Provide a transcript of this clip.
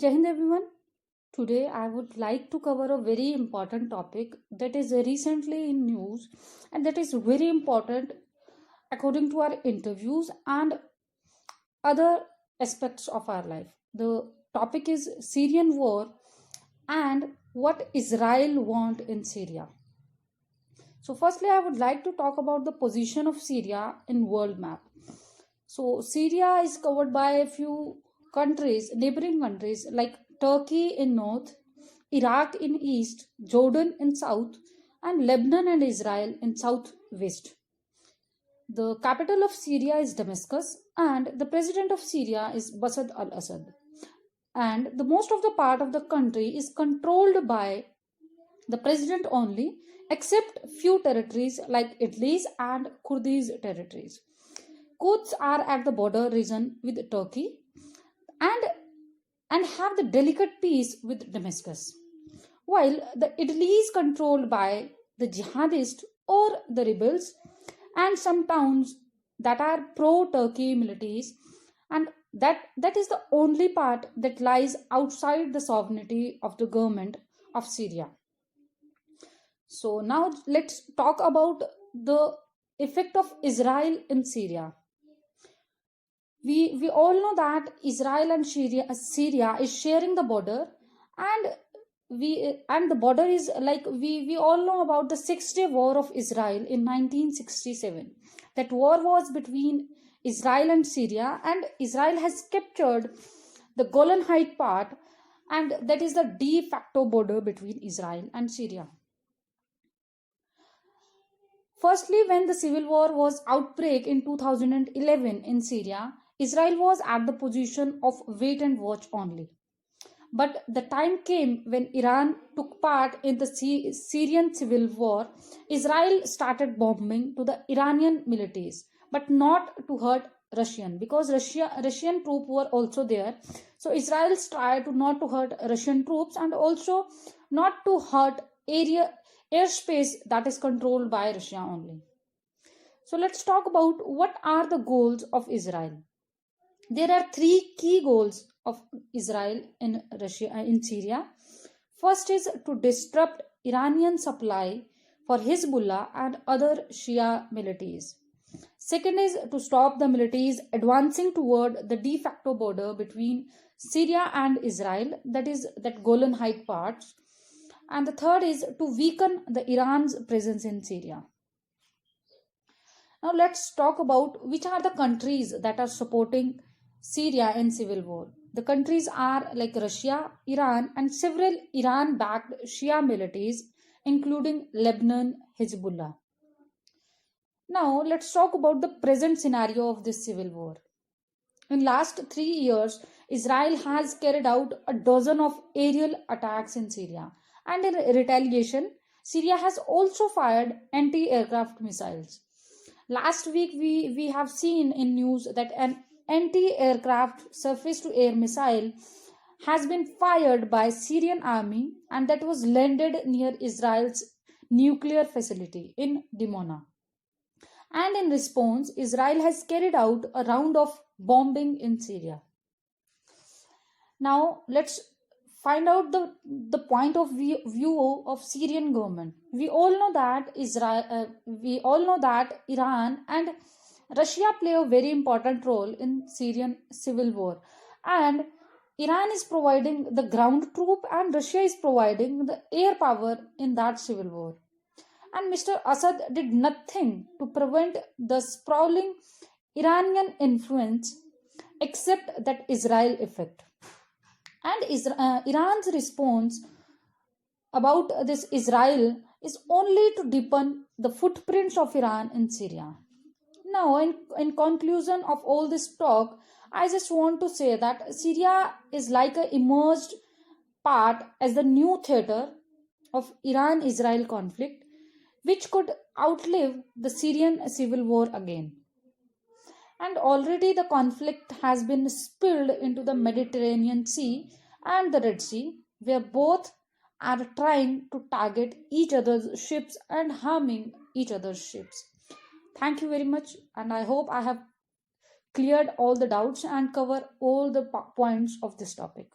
Jai Hind everyone. Today I would like to cover a very important topic that is recently in news and that is very important according to our interviews and other aspects of our life. The topic is Syrian war and what Israel want in Syria. So firstly I would like to talk about the position of Syria in world map. So Syria is covered by a few countries, neighboring countries like Turkey in north, Iraq in east, Jordan in south, and Lebanon and Israel in southwest. The capital of Syria is Damascus, and the president of Syria is Bashar al-Assad. And the most of the part of the country is controlled by the president only, except few territories like Idlis and Kurdish territories. Kurds are at the border region with Turkey and have the delicate peace with Damascus, while the Italy is controlled by the jihadists or the rebels and some towns that are pro-Turkey militaries, and that is the only part that lies outside the sovereignty of the government of Syria. So now let's talk about the effect of Israel in Syria. We all know that Israel and Syria is sharing the border, and the border is like we all know about the 6 day war of Israel in 1967. That war was between Israel and Syria, and Israel has captured the Golan Height part, and that is the de facto border between Israel and Syria. Firstly, when the civil war was outbreak in 2011 in Syria, Israel was at the position of wait and watch only. But the time came when Iran took part in the Syrian civil war. Israel started bombing to the Iranian militaries, but not to hurt Russian, because Russian troops were also there. So Israel tried to not to hurt Russian troops and also not to hurt airspace that is controlled by Russia only. So let's talk about what are the goals of Israel. There are three key goals of Israel in Syria. First is to disrupt Iranian supply for Hezbollah and other Shia militias. Second is to stop the militias advancing toward the de facto border between Syria and Israel, that Golan Height parts. And the third is to weaken the Iran's presence in Syria. Now let's talk about which are the countries that are supporting Syria in civil war. The countries are like Russia, Iran, and several Iran-backed Shia militias, including Lebanon, Hezbollah. Now let's talk about the present scenario of this civil war. In last 3 years, Israel has carried out a dozen of aerial attacks in Syria, and in retaliation, Syria has also fired anti-aircraft missiles. Last week, we have seen in news that an anti-aircraft surface-to-air missile has been fired by Syrian army, and that was landed near Israel's nuclear facility in Dimona. And in response, Israel has carried out a round of bombing in Syria. Now let's find out the point of view of Syrian government. We all know that Iran and Russia play a very important role in Syrian civil war, and Iran is providing the ground troop and Russia is providing the air power in that civil war. And Mr. Assad did nothing to prevent the sprawling Iranian influence except that Israel effect. And Iran's response about this Israel is only to deepen the footprints of Iran in Syria. Now, in conclusion of all this talk, I just want to say that Syria is like a emerged part as the new theater of Iran-Israel conflict, which could outlive the Syrian civil war again. And already the conflict has been spilled into the Mediterranean Sea and the Red Sea, where both are trying to target each other's ships and harming each other's ships. Thank you very much, and I hope I have cleared all the doubts and cover all the points of this topic.